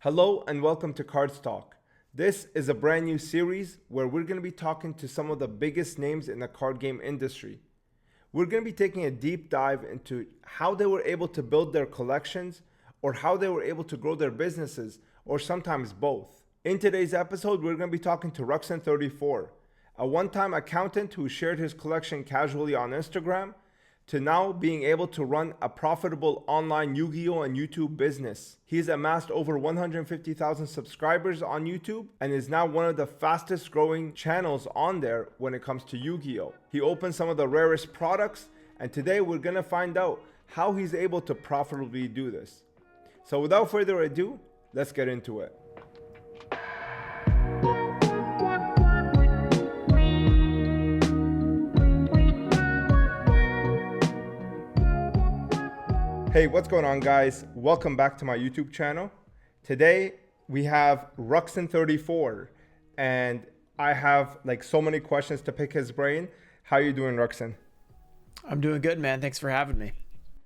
Hello and welcome to Cardstock. This is a brand new series where we're going to be talking to some of the biggest names in the card game industry. We're going to be taking a deep dive into how they were able to build their collections or how they were able to grow their businesses, or sometimes both. In today's episode, we're going to be talking to Ruxin34, a one-time accountant who shared his collection casually on Instagram, to now being able to run a profitable online Yu-Gi-Oh! And YouTube business. He's amassed over 150,000 subscribers on YouTube and is now one of the fastest growing channels on there when it comes to Yu-Gi-Oh! He opens some of the rarest products, and today we're gonna find out how he's able to profitably do this. So without further ado, let's get into it. Hey, what's going on, guys? Welcome back to my YouTube channel. Today we have Ruxin34, and I have like so many questions to pick his brain. How you doing, Ruxin? I'm doing good, man. Thanks for having me.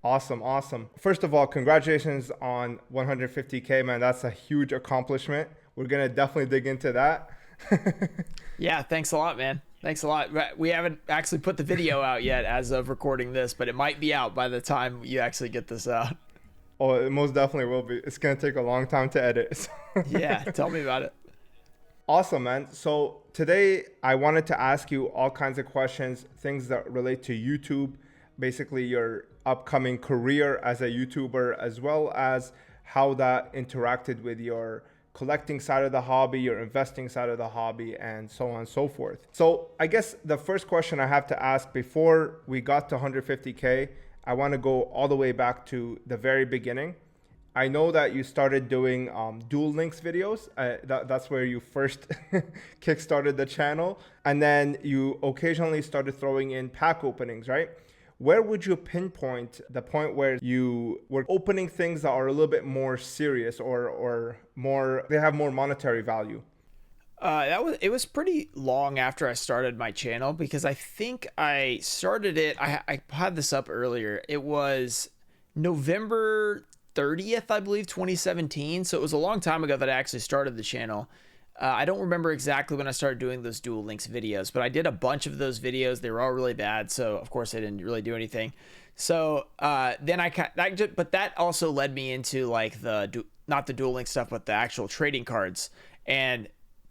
Awesome. First of all, congratulations on 150K, man. That's a huge accomplishment. We're gonna definitely dig into that. Yeah, thanks a lot, man. Thanks a lot. We haven't actually put the video out yet as of recording this, but it might be out by the time you actually get this out. Oh, it most definitely will be. It's gonna take a long time to edit. Yeah, tell me about it. Awesome, man. So today I wanted to ask you all kinds of questions, things that relate to YouTube, basically your upcoming career as a YouTuber, as well as how that interacted with your collecting side of the hobby, your investing side of the hobby, and so on and so forth. So I guess the first question I have to ask before we got to 150K, I want to go all the way back to the very beginning. I know that you started doing Duel Links videos. That's where you first kickstarted the channel. And then you occasionally started throwing in pack openings, right? Where would you pinpoint the point where you were opening things that are a little bit more serious or more, they have more monetary value? It was pretty long after I started my channel, because I think I started it, I had this up earlier. It was November 30th, I believe, 2017. So it was a long time ago that I actually started the channel. I don't remember exactly when I started doing those Duel Links videos, but I did a bunch of those videos. They were all really bad, so of course I didn't really do anything. So then but that also led me into like not the Duel Links stuff, but the actual trading cards. And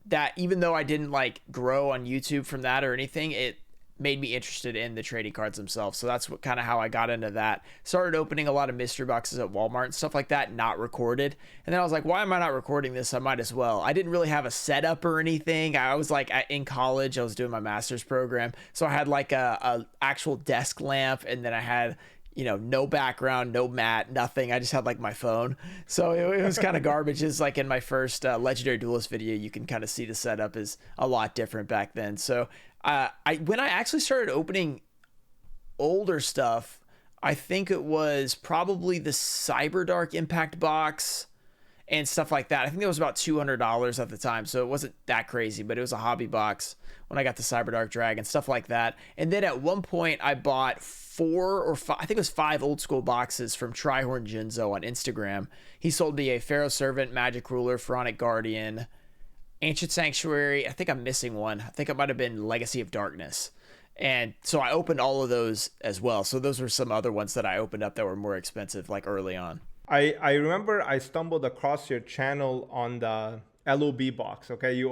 that, even though I didn't like grow on YouTube from that or anything, it made me interested in the trading cards themselves. So that's what kind of how I got into that. Started opening a lot of mystery boxes at Walmart and stuff like that, not recorded. And then I was like, why am I not recording this? I might as well. I didn't really have a setup or anything. I was like in college, I was doing my master's program. So I had like a actual desk lamp, and then I had, no background, no mat, nothing. I just had like my phone. So it was kind of garbage. It's like in my first Legendary Duelist video, you can kind of see the setup is a lot different back then. So when I actually started opening older stuff, I think it was probably the Cyberdark Impact box and stuff like that. I think it was about $200 at the time, so it wasn't that crazy, but it was a hobby box when I got the Cyberdark Dragon, stuff like that. And then at one point I bought 4 or 5, I think it was 5 old school boxes from Trihorn Jinzo on Instagram. He sold me a Pharaoh Servant, Magic Ruler, Pharaonic Guardian, Ancient Sanctuary. I think I'm missing one. I think it might have been Legacy of Darkness. And so I opened all of those as well. So those were some other ones that I opened up that were more expensive, like early on. I remember I stumbled across your channel on the LOB box. Okay,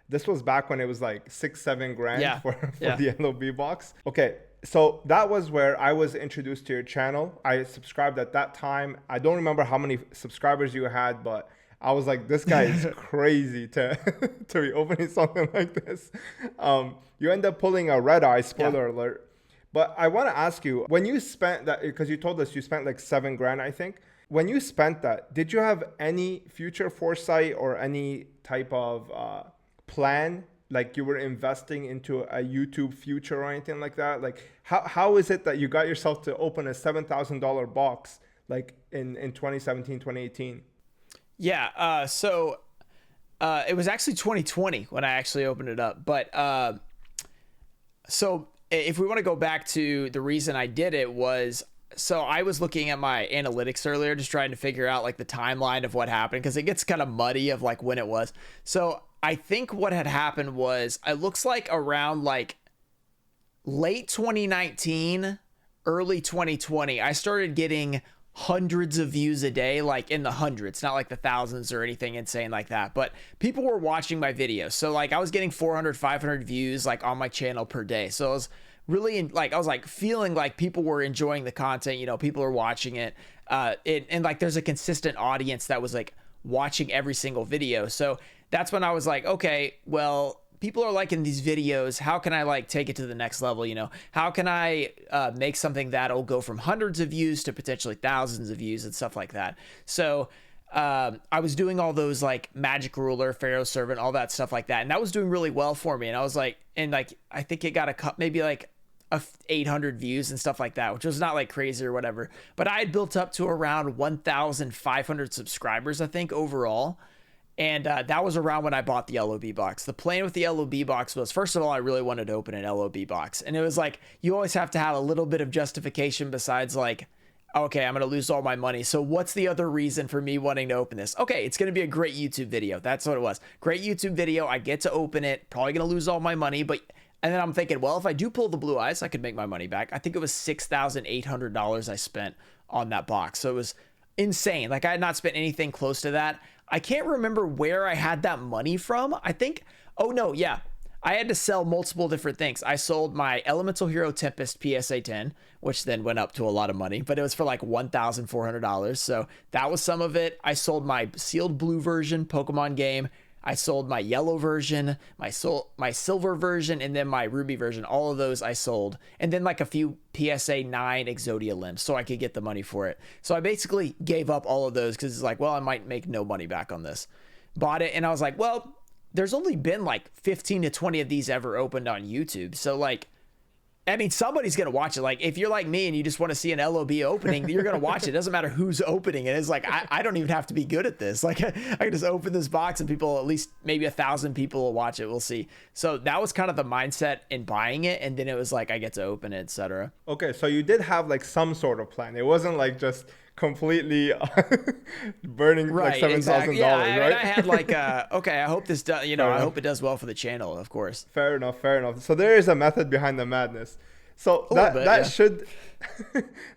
this was back when it was like $6-7 for the LOB box. Okay, so that was where I was introduced to your channel. I subscribed at that time. I don't remember how many subscribers you had, but I was like, this guy is crazy to be opening something like this. You end up pulling a red eye, spoiler alert. But I want to ask you, when you spent that, because you told us you spent like $7, I think. When you spent that, did you have any future foresight or any type of plan? Like you were investing into a YouTube future or anything like that? Like how is it that you got yourself to open a $7,000 box like in 2017, 2018? Yeah, so it was actually 2020 when I actually opened it up. But so if we want to go back to the reason I did it was so I was looking at my analytics earlier, just trying to figure out like the timeline of what happened, because it gets kind of muddy of like when it was. So I think what had happened was, it looks like around like late 2019, early 2020, I started getting hundreds of views a day, like in the hundreds, not like the thousands or anything insane like that, but people were watching my videos. So like I was getting 400, 500 views like on my channel per day. So I was really I was like feeling like people were enjoying the content, you know, people are watching it, and like there's a consistent audience that was like watching every single video. So that's when I was like, okay, well, people are liking these videos. How can I like take it to the next level? You know, how can I make something that'll go from hundreds of views to potentially thousands of views and stuff like that? So I was doing all those like magic ruler, pharaoh servant, all that stuff like that, and that was doing really well for me. And I was like, and like I think it got a cut, maybe like 800 views and stuff like that, which was not like crazy or whatever. But I had built up to around 1,500 subscribers, I think, overall. And that was around when I bought the LOB box. The plan with the LOB box was, first of all, I really wanted to open an LOB box. And it was like, you always have to have a little bit of justification besides like, okay, I'm going to lose all my money. So what's the other reason for me wanting to open this? Okay, it's going to be a great YouTube video. That's what it was. Great YouTube video. I get to open it. Probably going to lose all my money. And then I'm thinking, well, if I do pull the blue eyes, I could make my money back. I think it was $6,800 I spent on that box. So it was insane. Like I had not spent anything close to that. I can't remember where I had that money from. I think, oh no, yeah. I had to sell multiple different things. I sold my Elemental Hero Tempest PSA 10, which then went up to a lot of money, but it was for like $1,400. So that was some of it. I sold my sealed blue version Pokemon game. I sold my yellow version, my silver version, and then my ruby version. All of those I sold. And then like a few PSA 9 Exodia limbs so I could get the money for it. So I basically gave up all of those because it's like, well, I might make no money back on this. Bought it, and I was like, well, there's only been like 15 to 20 of these ever opened on YouTube. So like, I mean, somebody's going to watch it. Like if you're like me and you just want to see an LOB opening, you're going to watch it. It doesn't matter who's opening it. It's like, I don't even have to be good at this. Like I can just open this box and people, at least maybe 1,000 people will watch it. We'll see. So that was kind of the mindset in buying it. And then it was like, I get to open it, etc. Okay. So you did have like some sort of plan. It wasn't like just completely burning like $7,000, exactly. Yeah, right? I had like, okay, I hope this does, you know, I hope it does well for the channel, of course. Fair enough. So there is a method behind the madness. So should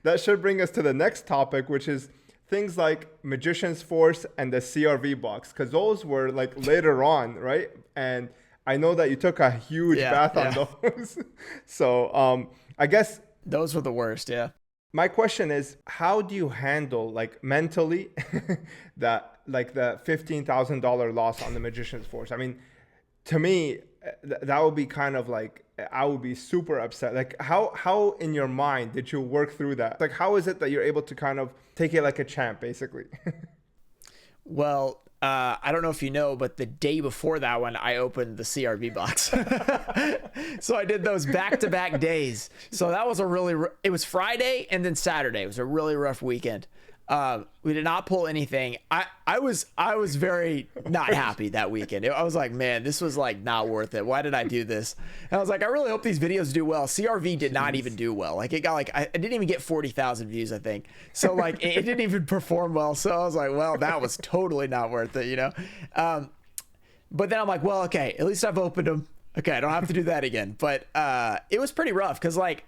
that should bring us to the next topic, which is things like Magician's Force and the CRV box, because those were like later on, right? And I know that you took a huge bath on those. So I guess those were the worst. Yeah. My question is, how do you handle like mentally that like the $15,000 loss on the Magician's Force? I mean, to me, that would be kind of like, I would be super upset. Like how in your mind did you work through that? Like, how is it that you're able to kind of take it like a champ, basically? Well, I don't know if you know, but the day before that one, I opened the CRV box. So I did those back-to-back days. So that was it was Friday and then Saturday. It was a really rough weekend. We did not pull anything. I was very not happy that weekend. I was like, man, this was like not worth it. Why did I do this? And I was like, I really hope these videos do well. CRV did not even do well. Like it got like, I didn't even get 40,000 views, I think. So like it didn't even perform well. So I was like, well, that was totally not worth it, you know? But then I'm like, well, okay, at least I've opened them. Okay, I don't have to do that again. But it was pretty rough because like,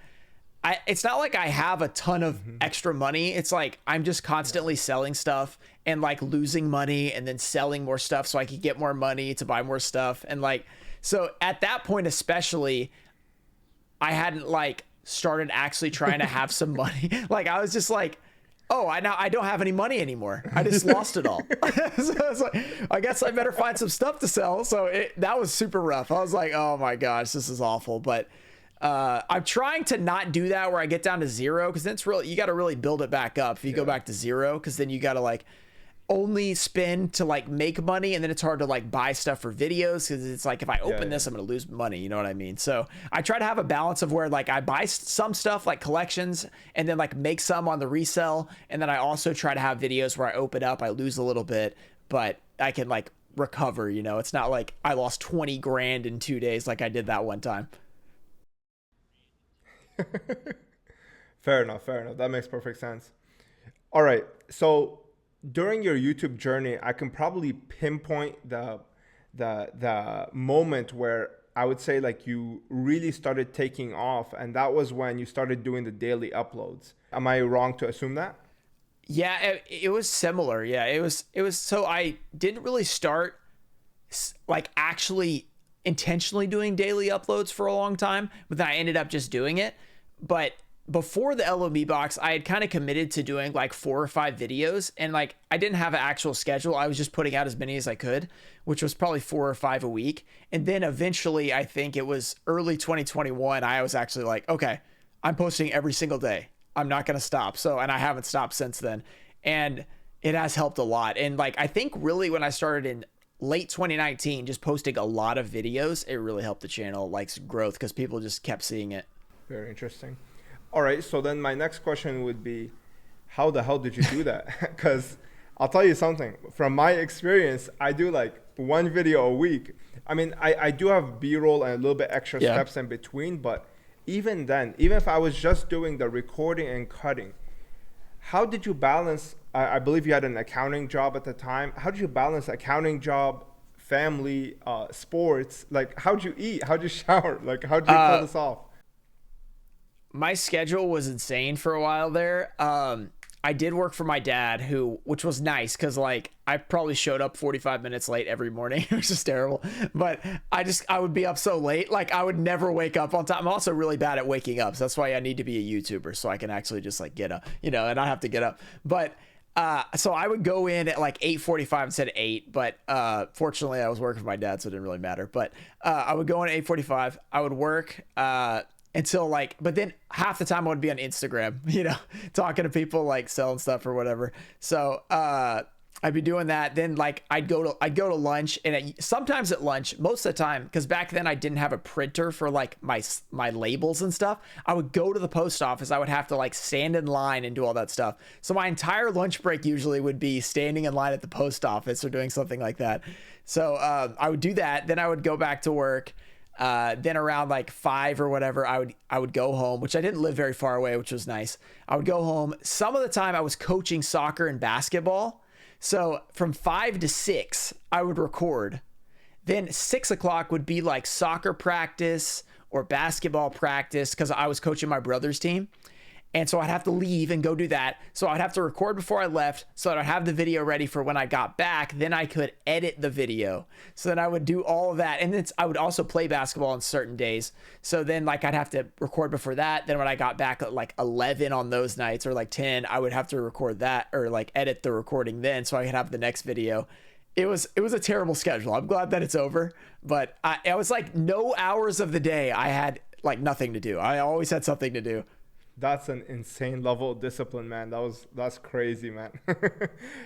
it's not like I have a ton of extra money. It's like I'm just constantly selling stuff and like losing money and then selling more stuff so I could get more money to buy more stuff. And like, so at that point, especially, I hadn't like started actually trying to have some money. Like I was just like, oh, I don't have any money anymore. I just lost it all. So I was like, I guess I better find some stuff to sell. So that was super rough. I was like, oh my gosh, this is awful. But I'm trying to not do that where I get down to zero, because then it's really, you got to really build it back up if you go back to zero, because then you got to like only spend to like make money, and then it's hard to like buy stuff for videos, because it's like if I open this I'm gonna lose money, you know what I mean? So I try to have a balance of where like I buy some stuff like collections and then like make some on the resell, and then I also try to have videos where I open up, I lose a little bit, but I can like recover, you know? It's not like I lost 20 grand in 2 days like I did that one time. Fair enough. Fair enough. That makes perfect sense. All right. So during your YouTube journey, I can probably pinpoint the moment where I would say like you really started taking off, and that was when you started doing the daily uploads. Am I wrong to assume that? Yeah, it was similar. Yeah, it was. So I didn't really start like actually intentionally doing daily uploads for a long time, but then I ended up just doing it. But before the LOB box, I had kind of committed to doing like 4 or 5 videos, and like I didn't have an actual schedule. I was just putting out as many as I could, which was probably 4 or 5 a week. And then eventually, I think it was early 2021, I was actually like, okay, I'm posting every single day. I'm not going to stop. So, and I haven't stopped since then. And it has helped a lot. And like, I think really when I started in late 2019, just posting a lot of videos, it really helped the channel like growth because people just kept seeing it. Very interesting. All right. So then my next question would be, how the hell did you do that? Because I'll tell you something. From my experience, I do like 1 video a week. I mean, I do have B-roll and a little bit extra steps in between, but even then, even if I was just doing the recording and cutting, how did you balance? I believe you had an accounting job at the time. How did you balance accounting job, family, sports? Like, how'd you eat? How'd you shower? Like, how'd you pull this off? My schedule was insane for a while there. I did work for my dad, which was nice because like I probably showed up 45 minutes late every morning, which is terrible. But I would be up so late, like I would never wake up on time. I'm also really bad at waking up, so that's why I need to be a YouTuber so I can actually just like get up, and I have to get up. But so I would go in at like 8:45 instead of 8. But fortunately, I was working for my dad, so it didn't really matter. But I would go in at 8:45. I would work. Until like, but then half the time I would be on Instagram, talking to people like selling stuff or whatever. So, I'd be doing that. Then like I'd go to lunch, and sometimes at lunch, most of the time, because back then I didn't have a printer for like my labels and stuff. I would go to the post office. I would have to like stand in line and do all that stuff. So my entire lunch break usually would be standing in line at the post office or doing something like that. So I would do that. Then I would go back to work. Then around like 5 or whatever, I would go home, which I didn't live very far away, which was nice. I would go home. Some of the time I was coaching soccer and basketball. So from 5 to 6, I would record. Then 6 o'clock would be like soccer practice or basketball practice because I was coaching my brother's team. And so I'd have to leave and go do that. So I'd have to record before I left so that I'd have the video ready for when I got back. Then I could edit the video. So then I would do all of that. And then I would also play basketball on certain days. So then like I'd have to record before that. Then when I got back at like 11 on those nights or like 10, I would have to record that or like edit the recording then so I could have the next video. It was a terrible schedule. I'm glad that it's over. But I was like no hours of the day I had like nothing to do. I always had something to do. That's an insane level of discipline, man. That's crazy, man.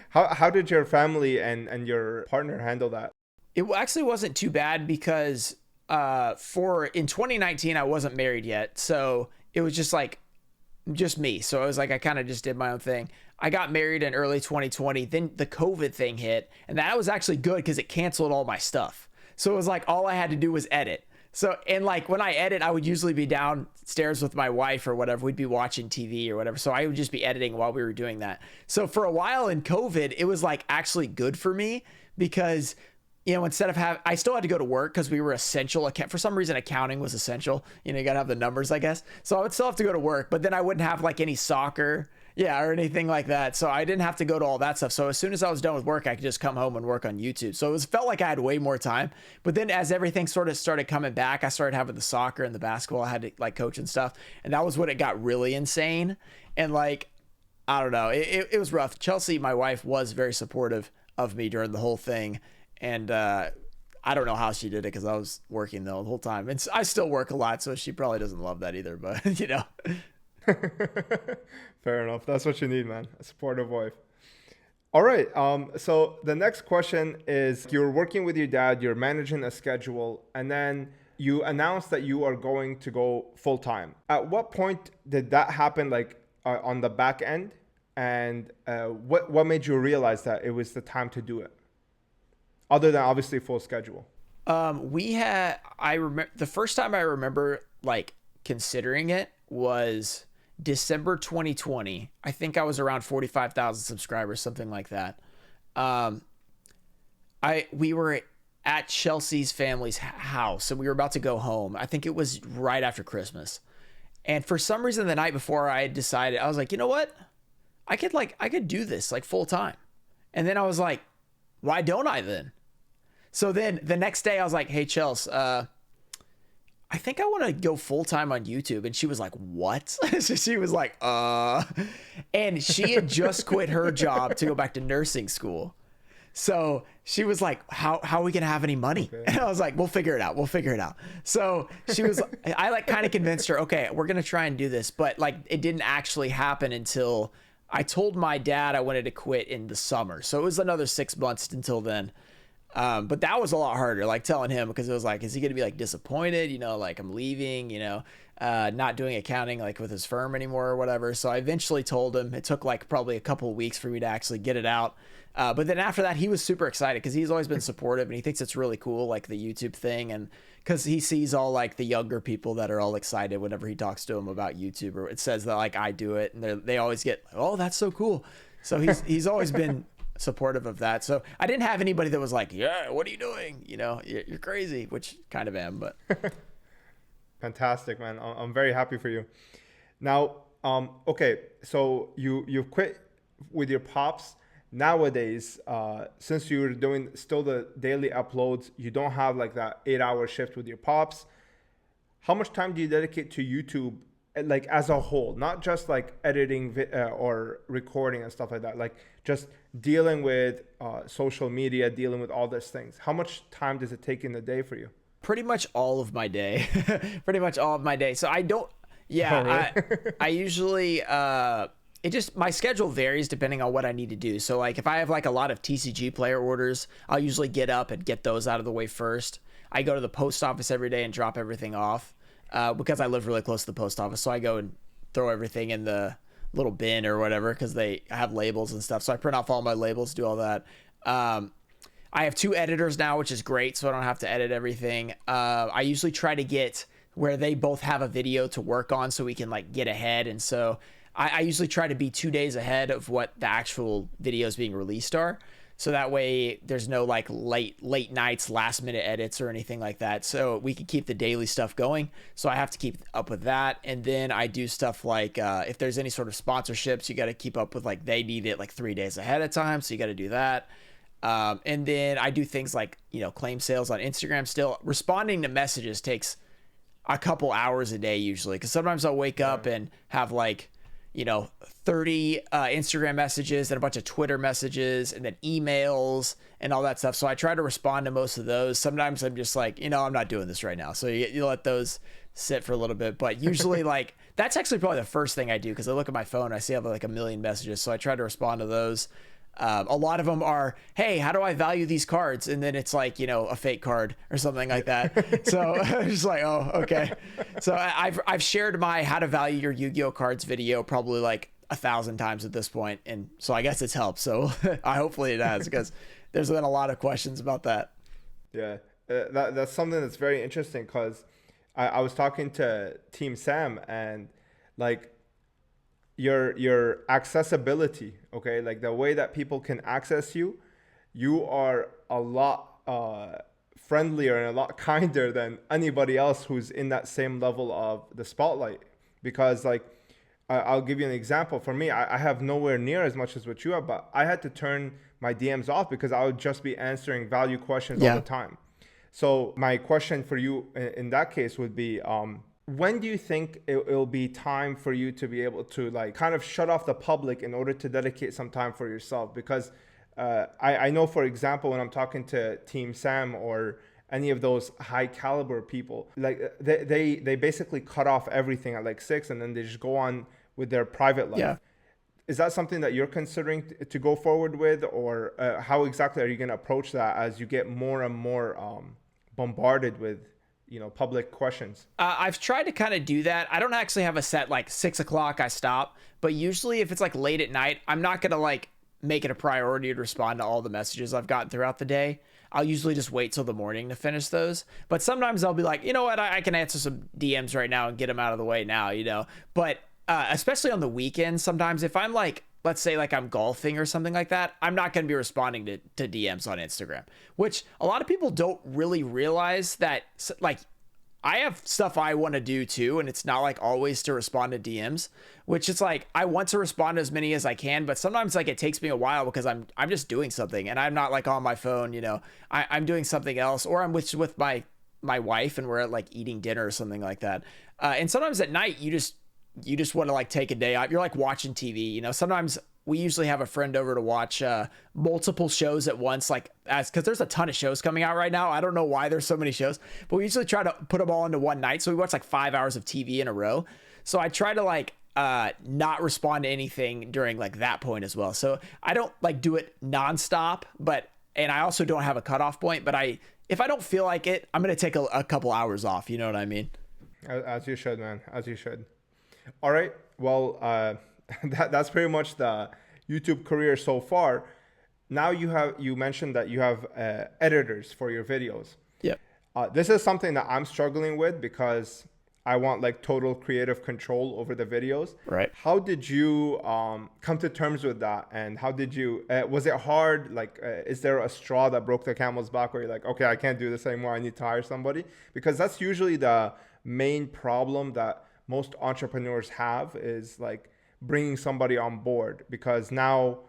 How did your family and your partner handle that? It actually wasn't too bad because in 2019 I wasn't married yet, so it was just me. So it was like I kind of just did my own thing. I got married in early 2020. Then the COVID thing hit, and that was actually good because it canceled all my stuff. So it was like all I had to do was edit. So, and like when I edit, I would usually be downstairs with my wife or whatever. We'd be watching TV or whatever. So I would just be editing while we were doing that. So for a while in COVID, it was like actually good for me because, instead of I still had to go to work because we were essential. For some reason, accounting was essential. You got to have the numbers, I guess. So I would still have to go to work, but then I wouldn't have like any soccer. Yeah, or anything like that. So I didn't have to go to all that stuff. So as soon as I was done with work, I could just come home and work on YouTube. So it felt like I had way more time. But then as everything sort of started coming back, I started having the soccer and the basketball. I had to like coach and stuff. And that was when it got really insane. And like, I don't know, it was rough. Chelsea, my wife, was very supportive of me during the whole thing. And I don't know how she did it because I was working though the whole time. And I still work a lot, so she probably doesn't love that either. But, Fair enough. That's what you need, man. A supportive wife. All right. So the next question is, you're working with your dad, you're managing a schedule, and then you announced that you are going to go full time. At what point did that happen, like on the back end? And what made you realize that it was the time to do it? Other than obviously full schedule. I remember the first time I remember like considering it was December 2020. I think I was around 45,000 subscribers, something like that. We were at Chelsea's family's house, and we were about to go home. I think it was right after Christmas. And for some reason, the night before, I had decided, I was like, you know what? I could do this like full time. And then I was like, why don't I then? So then the next day I was like, hey, Chels, I think I want to go full time on YouTube. And she was like, what? So she was like, and she had just quit her job to go back to nursing school. So she was like, how are we going to have any money? Okay. And I was like, we'll figure it out. So she was, I like kind of convinced her, okay, we're going to try and do this. But like, it didn't actually happen until I told my dad I wanted to quit in the summer. So it was another 6 months until then. But that was a lot harder, like telling him, because it was like, is he going to be like disappointed? You know, like I'm leaving, you know, not doing accounting like with his firm anymore or whatever. So I eventually told him. It took like probably a couple of weeks for me to actually get it out. But then after that, he was super excited because he's always been supportive and he thinks it's really cool, like the YouTube thing. And because he sees all like the younger people that are all excited whenever he talks to them about YouTube, or it says that like I do it, and they always get, oh, that's so cool. So he's always been supportive of that. So I didn't have anybody that was like, yeah, what are you doing? You know, you're crazy, which kind of am, but. Fantastic, man. I'm very happy for you. Now, okay, so you've quit with your pops. Nowadays, since you're doing still the daily uploads, you don't have like that 8-hour shift with your pops. How much time do you dedicate to YouTube, like as a whole, not just like editing or recording and stuff like that, like just dealing with social media, dealing with all these things? How much time does it take in the day for you? Pretty much all of my day. So I don't, yeah, oh, really? I usually, my schedule varies depending on what I need to do. So like if I have like a lot of TCG player orders, I'll usually get up and get those out of the way first. I go to the post office every day and drop everything off because I live really close to the post office. So I go and throw everything in the little bin or whatever because they have labels and stuff. So I print off all my labels, do all that. I have 2 editors now, which is great. So I don't have to edit everything. I usually try to get where they both have a video to work on so we can like get ahead. And so I usually try to be 2 days ahead of what the actual videos being released are. So that way there's no like late nights, last minute edits or anything like that. So we can keep the daily stuff going. So I have to keep up with that. And then I do stuff like if there's any sort of sponsorships, you got to keep up with, like they need it like 3 days ahead of time. So you got to do that. And then I do things like, you know, claim sales on Instagram still. Responding to messages takes a couple hours a day usually, because sometimes I'll wake up and have like, you know, 30 Instagram messages and a bunch of Twitter messages and then emails and all that stuff. So I try to respond to most of those. Sometimes I'm just like, you know, I'm not doing this right now. So you let those sit for a little bit. But usually like that's actually probably the first thing I do, because I look at my phone, I see I have like a million messages. So I try to respond to those. A lot of them are, hey, how do I value these cards? And then it's like, you know, a fake card or something like that. So I'm just like, oh, okay. So I've shared my how to value your Yu-Gi-Oh cards video probably like 1,000 times at this point. And so I guess it's helped. So hopefully it has, because there's been a lot of questions about that. Yeah, that's something that's very interesting, because I was talking to Team Sam, and like, your accessibility, okay, like the way that people can access you, you are a lot friendlier and a lot kinder than anybody else who's in that same level of the spotlight. Because like I'll give you an example. For me, I have nowhere near as much as what you have, but I had to turn my DMs off because I would just be answering value questions all the time. So my question for you in that case would be, when do you think it'll be time for you to be able to like kind of shut off the public in order to dedicate some time for yourself? Because I know, for example, when I'm talking to Team Sam or any of those high caliber people, like they basically cut off everything at like 6 and then they just go on with their private life. Yeah. Is that something that you're considering to go forward with, or how exactly are you going to approach that as you get more and more bombarded with, you know, public questions? I've tried to kind of do that. I don't actually have a set like 6 o'clock I stop, but usually if it's like late at night, I'm not going to like make it a priority to respond to all the messages I've gotten throughout the day. I'll usually just wait till the morning to finish those. But sometimes I'll be like, you know what, I can answer some DMs right now and get them out of the way now, you know. But especially on the weekends, sometimes if I'm like, let's say like I'm golfing or something like that, I'm not going to be responding to DMs on Instagram, which a lot of people don't really realize that, like, I have stuff I want to do too, and it's not like always to respond to DMs, which it's like I want to respond to as many as I can, but sometimes like it takes me a while because I'm just doing something and I'm not like on my phone, you know. I'm doing something else, or I'm with my wife and we're at like eating dinner or something like that. And sometimes at night you just want to like take a day out. You're like watching TV, you know. Sometimes we usually have a friend over to watch multiple shows at once, like because there's a ton of shows coming out right now. I don't know why there's so many shows, but we usually try to put them all into one night. So we watch like 5 hours of TV in a row. So I try to like not respond to anything during like that point as well. So I don't like do it nonstop, and I also don't have a cutoff point, but if I don't feel like it, I'm going to take a couple hours off. You know what I mean? As you should, man. As you should. All right. Well, that's pretty much the YouTube career so far. Now you mentioned that you have editors for your videos. Yep. This is something that I'm struggling with because I want like total creative control over the videos. Right. How did you come to terms with that? And how did you, was it hard? Like, is there a straw that broke the camel's back where you're like, okay, I can't do this anymore. I need to hire somebody? Because that's usually the main problem that most entrepreneurs have, is like bringing somebody on board, because now,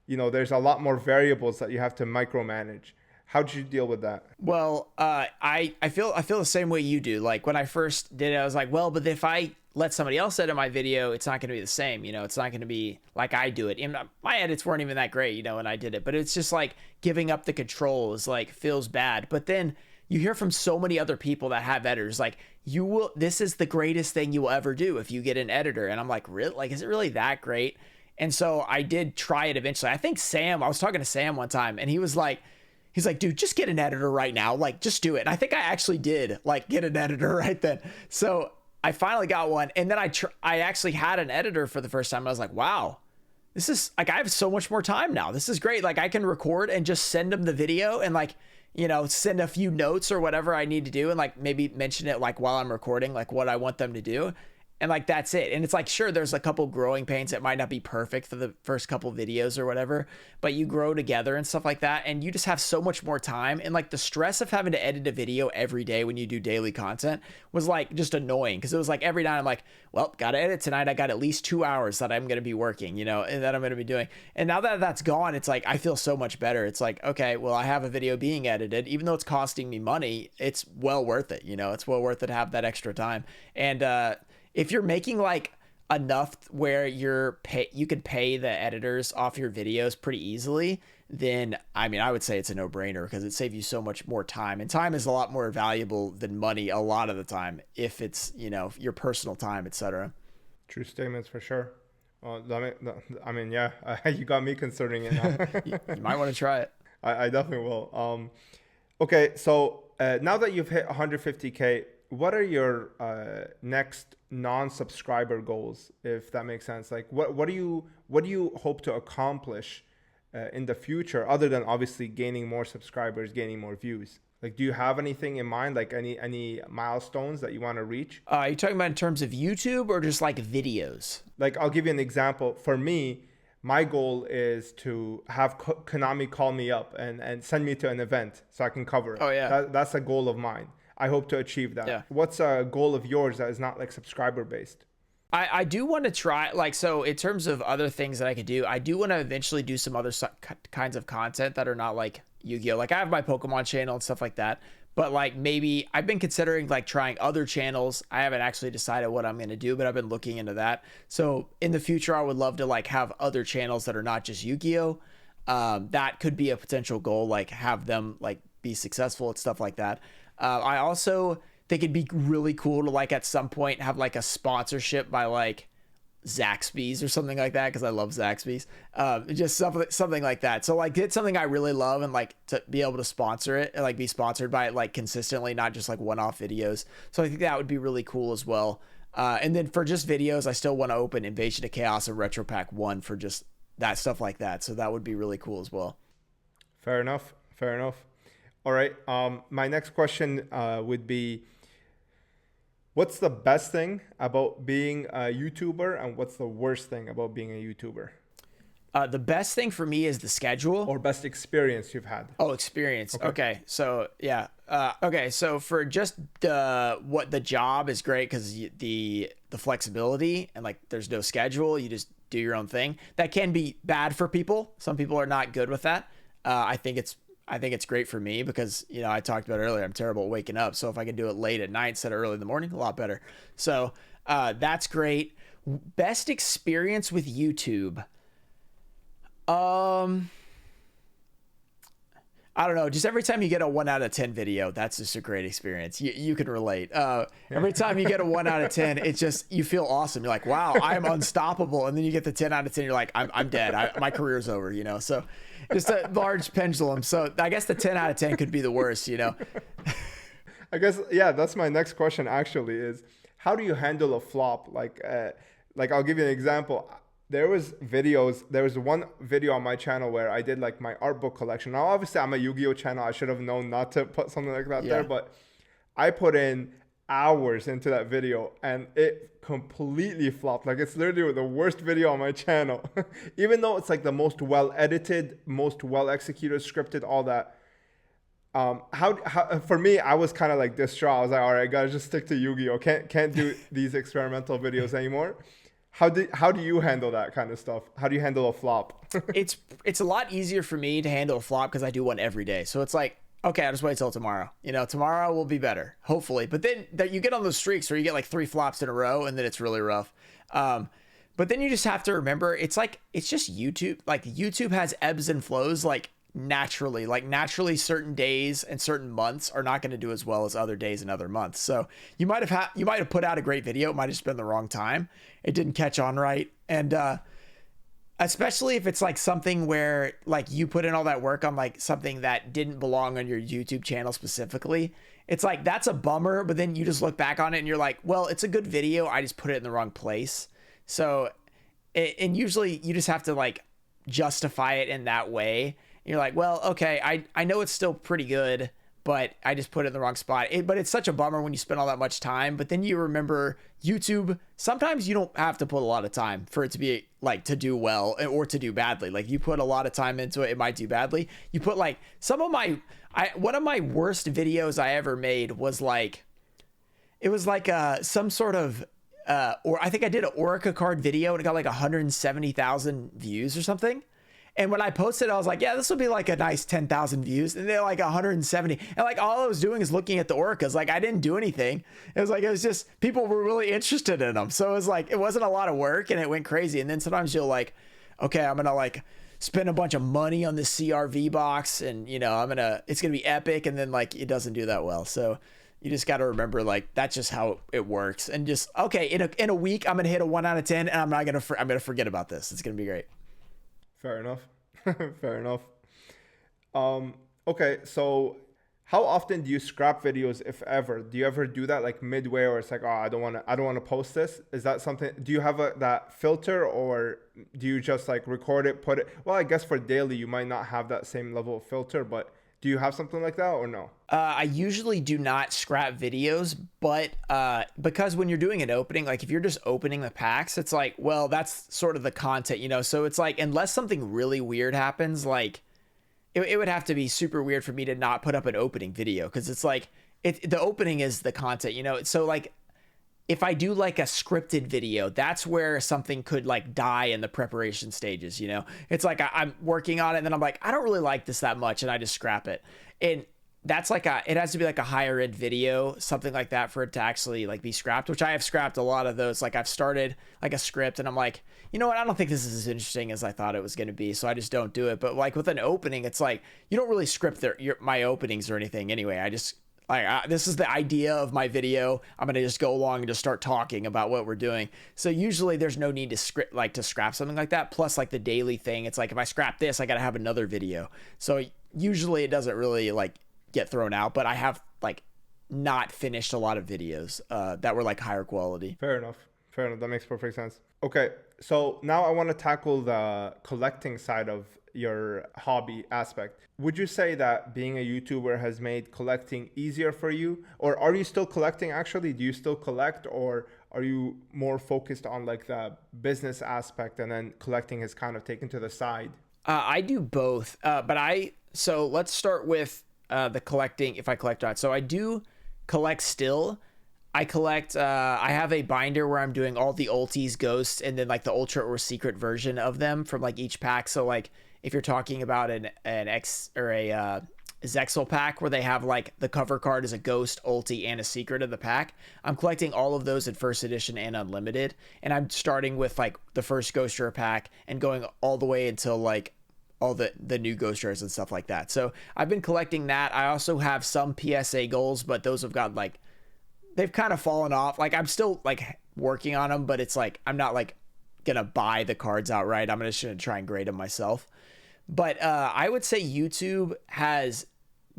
you know, there's a lot more variables that you have to micromanage. How did you deal with that? Well, I feel the same way you do. Like when I first did it, I was like, well, but if I let somebody else edit my video, it's not going to be the same. You know, it's not going to be like I do it. And my edits weren't even that great, you know, when I did it, but it's just like giving up the control is like feels bad. But then you hear from so many other people that have editors, like this is the greatest thing you will ever do if you get an editor. And I'm like, really? Like, is it really that great? And so I did try it eventually. I think I was talking to Sam one time and he's like, dude, just get an editor right now. Like, just do it. And I think I actually did like get an editor right then. So I finally got one. And then I actually had an editor for the first time. I was like, wow, this is like, I have so much more time now. This is great. Like I can record and just send them the video and like, you know, send a few notes or whatever I need to do. And like, maybe mention it like while I'm recording, like what I want them to do. And like, that's it. And it's like, sure, there's a couple growing pains. It might not be perfect for the first couple videos or whatever, but you grow together and stuff like that. And you just have so much more time. And like the stress of having to edit a video every day when you do daily content was like just annoying. Cause it was like every night I'm like, well, gotta edit tonight. I got at least 2 hours that I'm going to be working, you know, and that I'm going to be doing. And now that that's gone, it's like, I feel so much better. It's like, okay, well, I have a video being edited, even though it's costing me money, it's well worth it. You know, it's well worth it to have that extra time. And, if you're making like enough where you can pay the editors off your videos pretty easily, then I mean, I would say it's a no-brainer because it saves you so much more time. And time is a lot more valuable than money a lot of the time if it's, you know, your personal time, etc. True statements for sure. I mean, yeah, you got me considering it now. You might want to try it. I definitely will. Okay, so now that you've hit 150K, what are your next non-subscriber goals, if that makes sense? Like what do you hope to accomplish in the future, other than obviously gaining more subscribers, gaining more views? Like, do you have anything in mind, like any milestones that you want to reach? Are you talking about in terms of YouTube or just like videos? Like, I'll give you an example. For me, my goal is to have Konami call me up and send me to an event so I can cover it. Oh yeah, that's a goal of mine. I hope to achieve that. Yeah. What's a goal of yours that is not like subscriber based? I do want to try, like, so in terms of other things that I could do, I do want to eventually do some other kinds of content that are not like Yu-Gi-Oh! Like I have my Pokemon channel and stuff like that, but like maybe I've been considering like trying other channels. I haven't actually decided what I'm going to do, but I've been looking into that. So in the future, I would love to like have other channels that are not just Yu-Gi-Oh! That could be a potential goal, like have them like be successful and stuff like that. I also think it'd be really cool to like at some point have like a sponsorship by like Zaxby's or something like that, because I love Zaxby's. Just something like that. So like get something I really love and like to be able to sponsor it and like be sponsored by it like consistently, not just like one-off videos. So I think that would be really cool as well. And then for just videos, I still want to open Invasion of Chaos and Retro Pack 1 for just that stuff like that. So that would be really cool as well. Fair enough. All right. My next question would be, What's the best thing about being a YouTuber, and what's the worst thing about being a YouTuber? The best thing for me is the schedule. Or best experience you've had. Oh, experience. Okay. So yeah. Okay. So for just what the job is great because the flexibility and like there's no schedule. You just do your own thing. That can be bad for people. Some people are not good with that. I think it's great for me because, you know, I talked about earlier, I'm terrible at waking up. So if I can do it late at night instead of early in the morning, a lot better. So that's great. Best experience with YouTube. I don't know. Just every time you get a 1 out of 10 video, that's just a great experience. You can relate. Every time you get a 1 out of 10, it's just, you feel awesome. You're like, wow, I'm unstoppable. And then you get the 10 out of 10. You're like, I'm dead. My career's over, you know? So just a large pendulum. So I guess the 10 out of 10 could be the worst, you know? I guess, yeah, that's my next question actually is how do you handle a flop? Like I'll give you an example. There was one video on my channel where I did like my art book collection. Now, obviously I'm a Yu-Gi-Oh channel. I should have known not to put something like that there, but I put in hours into that video and it completely flopped. Like it's literally the worst video on my channel, even though it's like the most well edited, most well executed, scripted, all that. How for me, I was kind of like distraught. I was like, all right, I gotta just stick to Yu-Gi-Oh. Can't do these experimental videos anymore. How do you handle that kind of stuff? How do you handle a flop? It's a lot easier for me to handle a flop because I do one every day. So it's like, okay, I'll just wait till tomorrow. You know, tomorrow will be better, hopefully. But then you get on those streaks where you get like 3 flops in a row and then it's really rough. But then you just have to remember, it's just YouTube. Like YouTube has ebbs and flows naturally certain days and certain months are not going to do as well as other days and other months. So you might have put out a great video. It might have just been the wrong time. It didn't catch on right. And, especially if it's like something where like you put in all that work on like something that didn't belong on your YouTube channel specifically, it's like, that's a bummer. But then you just look back on it and you're like, well, it's a good video. I just put it in the wrong place. So, and usually you just have to like justify it in that way. You're like, well, okay, I know it's still pretty good, but I just put it in the wrong spot. But it's such a bummer when you spend all that much time. But then you remember YouTube, sometimes you don't have to put a lot of time for it to be like to do well or to do badly. Like you put a lot of time into it, it might do badly. You put like one of my worst videos I ever made was like, it was like some sort of, or I think I did an Orica card video and it got like 170,000 views or something. And when I posted, I was like, yeah, this will be like a nice 10,000 views. And they're like 170. And like, all I was doing is looking at the orcas. Like, I didn't do anything. It was just, people were really interested in them. So it was like, it wasn't a lot of work and it went crazy. And then sometimes you'll like, okay, I'm going to like spend a bunch of money on this CRV box and, you know, it's going to be epic. And then like, it doesn't do that well. So you just got to remember, like, that's just how it works. And just, okay, in a week, I'm going to hit a 1 out of 10 and I'm going to forget about this. It's going to be great. Fair enough. Fair enough. Okay, so how often do you scrap videos, if ever? Do you ever do that like midway, or it's like, oh, I don't want to post this? Is that something? Do you have that filter, or do you just like record it, put it? Well, I guess for daily you might not have that same level of filter, but do you have something like that or no? I usually do not scrap videos, but because when you're doing an opening, like if you're just opening the packs, it's like, well, that's sort of the content, you know? So it's like, unless something really weird happens, like it would have to be super weird for me to not put up an opening video. Cause it's like, the opening is the content, you know? So like, if I do like a scripted video, that's where something could like die in the preparation stages, you know? It's like I'm working on it and then I'm like, I don't really like this that much, and I just scrap it. And that's like it has to be like a higher end video, something like that, for it to actually like be scrapped, which I have scrapped a lot of those. Like I've started like a script and I'm like, you know what? I don't think this is as interesting as I thought it was going to be. So I just don't do it. But like with an opening, it's like, you don't really script my openings or anything anyway. I just, this is the idea of my video. I'm going to just go along and just start talking about what we're doing. So usually there's no need to scrap something like that. Plus like the daily thing, it's like, if I scrap this, I got to have another video. So usually it doesn't really like get thrown out, but I have like not finished a lot of videos that were like higher quality. Fair enough. That makes perfect sense. Okay. So now I want to tackle the collecting side of your hobby aspect. Would you say that being a YouTuber has made collecting easier for you? Or are you still collecting actually? Do you still collect, or are you more focused on like the business aspect and then collecting is kind of taken to the side? I do both, so let's start with the collecting, if I collect or not. So I do collect still. I collect, I have a binder where I'm doing all the ultis, ghosts, and then like the ultra or secret version of them from like each pack. So like if you're talking about an X or a Zexal pack where they have like the cover card is a ghost, ulti, and a secret of the pack, I'm collecting all of those in first edition and unlimited. And I'm starting with like the first ghost rare pack and going all the way until like all the new ghost rares and stuff like that. So I've been collecting that. I also have some PSA goals, but those have got like, they've kind of fallen off. Like I'm still like working on them, but it's like I'm not like gonna buy the cards outright. I'm just gonna try and grade them myself. But I would say YouTube has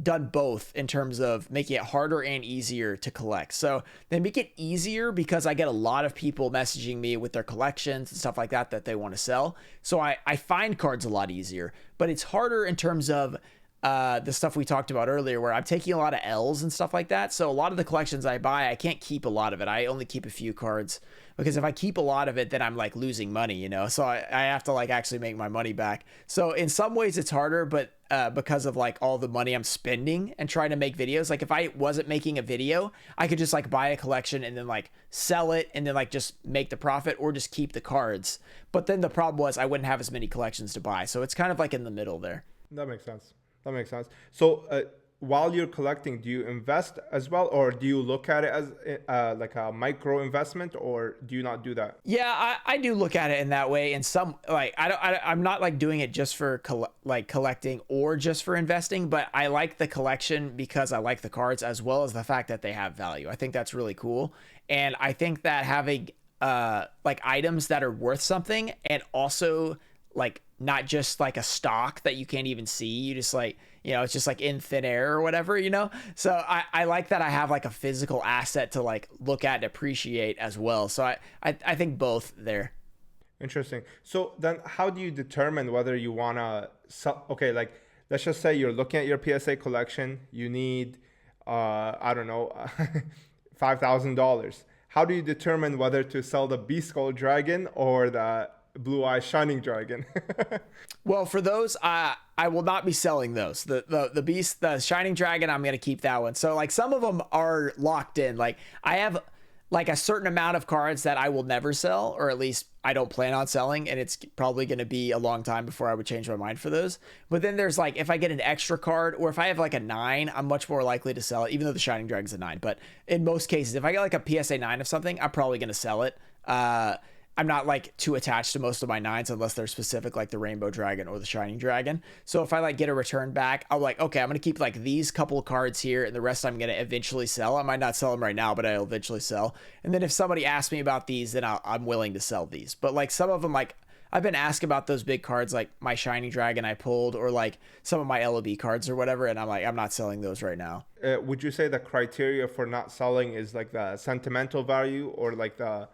done both in terms of making it harder and easier to collect. So they make it easier because I get a lot of people messaging me with their collections and stuff like that that they want to sell. So I find cards a lot easier, but it's harder in terms of the stuff we talked about earlier where I'm taking a lot of L's and stuff like that. So a lot of the collections I buy, I can't keep a lot of it. I only keep a few cards because if I keep a lot of it, then I'm like losing money, you know? So I have to like actually make my money back. So in some ways it's harder, but because of like all the money I'm spending and trying to make videos, like if I wasn't making a video, I could just like buy a collection and then like sell it and then like just make the profit or just keep the cards. But then the problem was I wouldn't have as many collections to buy. So it's kind of like in the middle there. That makes sense. That makes sense. So while you're collecting, do you invest as well, or do you look at it as like a micro investment, or do you not do that? Yeah, I do look at it in that way. And some like I'm not like doing it just for collecting or just for investing, but I like the collection because I like the cards as well as the fact that they have value. I think that's really cool, and I think that having like items that are worth something and also like not just like a stock that you can't even see, you just like, you know, it's just like in thin air or whatever, you know? So I like that I have like a physical asset to like look at and appreciate as well. So I think both there. Interesting. So then how do you determine whether you want to sell? Okay, like let's just say you're looking at your PSA collection, you need, I don't know, $5,000. How do you determine whether to sell the Beast Skull Dragon or the Blue Eye Shining Dragon? Well, for those, I will not be selling those. The Beast, the Shining Dragon, I'm going to keep that one. So like some of them are locked in. Like I have like a certain amount of cards that I will never sell, or at least I don't plan on selling. And it's probably going to be a long time before I would change my mind for those. But then there's like, if I get an extra card or if I have like a 9, I'm much more likely to sell it, even though the Shining Dragon's a 9. But in most cases, if I get like a PSA 9 of something, I'm probably going to sell it. I'm not like too attached to most of my 9s unless they're specific, like the Rainbow Dragon or the Shining Dragon. So if I like get a return back, I'm like, okay, I'm going to keep like these couple cards here and the rest I'm going to eventually sell. I might not sell them right now, but I'll eventually sell. And then if somebody asks me about these, then I'm willing to sell these. But like some of them, like I've been asked about those big cards, like my Shining Dragon I pulled, or like some of my LOB cards or whatever. And I'm like, I'm not selling those right now. Would you say the criteria for not selling is like the sentimental value or like the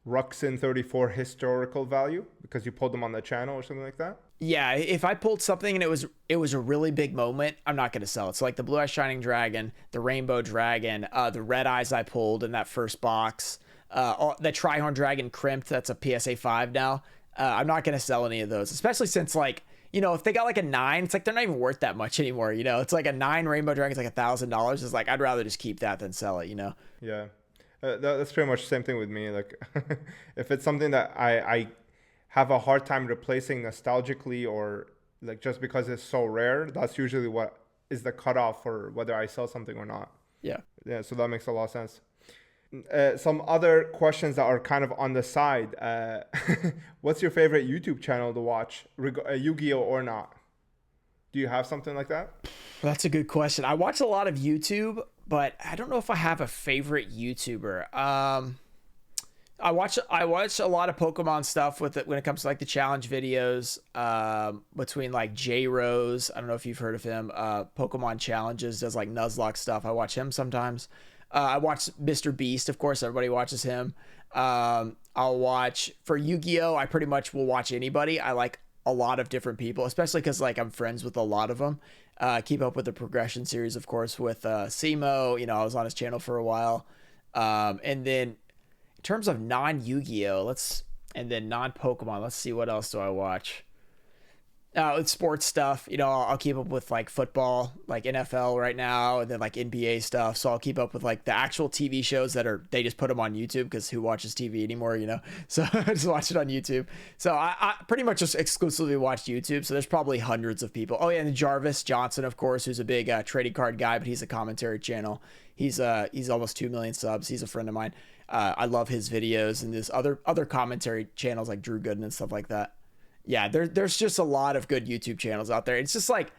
Ruxin34 historical value because you pulled them on the channel or something like that? Yeah, if I pulled something and it was a really big moment, I'm not going to sell it. So like the Blue Eye Shining Dragon, the Rainbow Dragon, the Red Eyes I pulled in that first box, the Trihorn Dragon Crimped, that's a PSA 5 now. I'm not going to sell any of those, especially since like, you know, if they got like a 9, it's like they're not even worth that much anymore. You know, it's like a 9 Rainbow Dragon's like $1,000. It's like, I'd rather just keep that than sell it, you know? Yeah. That's pretty much the same thing with me. Like if it's something that I have a hard time replacing nostalgically or like just because it's so rare, that's usually what is the cutoff for whether I sell something or not. Yeah. Yeah. So that makes a lot of sense. Some other questions that are kind of on the side. What's your favorite YouTube channel to watch, Yu-Gi-Oh or not? Do you have something like that? That's a good question. I watch a lot of YouTube, but I don't know if I have a favorite YouTuber. I watch a lot of Pokemon stuff with it when it comes to like the challenge videos, between like J Rose. I don't know if you've heard of him. Pokemon challenges, does like Nuzlocke stuff. I watch him sometimes. I watch Mr. Beast, of course, everybody watches him. I'll watch for Yu-Gi-Oh! I pretty much will watch anybody. I like a lot of different people, especially because like I'm friends with a lot of them. Keep up with the progression series, of course, with Simo. You know, I was on his channel for a while. And then in terms of non-Yu-Gi-Oh, and then non-Pokemon, let's see, what else do I watch? With sports stuff, you know, I'll keep up with like football, like NFL right now, and then like NBA stuff. So I'll keep up with like the actual TV shows they just put them on YouTube, because who watches TV anymore, you know? So I just watch it on YouTube. So I pretty much just exclusively watch YouTube. So there's probably hundreds of people. Oh yeah, and Jarvis Johnson, of course, who's a big trading card guy, but he's a commentary channel. He's almost 2 million subs. He's a friend of mine. I love his videos, and there's other commentary channels like Drew Gooden and stuff like that. Yeah, there's just a lot of good YouTube channels out there. It's just like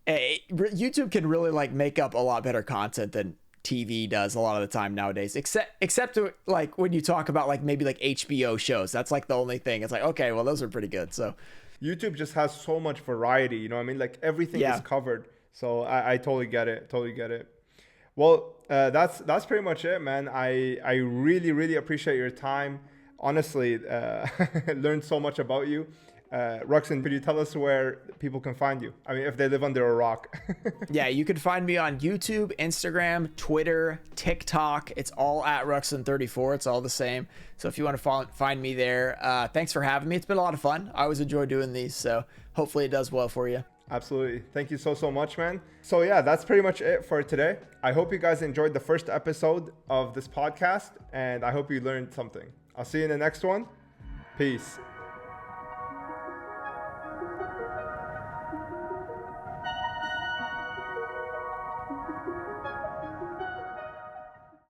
YouTube can really like make up a lot better content than TV does a lot of the time nowadays. Except like when you talk about like maybe like HBO shows, that's like the only thing. It's like, okay, well, those are pretty good. So YouTube just has so much variety. You know what I mean? Like everything is covered. So I totally get it. Totally get it. Well, that's pretty much it, man. I really appreciate your time. Honestly, learned so much about you. Ruxin, could you tell us where people can find you? I mean, if they live under a rock. Yeah, you can find me on YouTube, Instagram, Twitter, TikTok. It's all at Ruxin34. It's all the same. So if you want to find me there, thanks for having me. It's been a lot of fun. I always enjoy doing these. So hopefully it does well for you. Absolutely. Thank you so much, man. So yeah, that's pretty much it for today. I hope you guys enjoyed the first episode of this podcast, and I hope you learned something. I'll see you in the next one. Peace.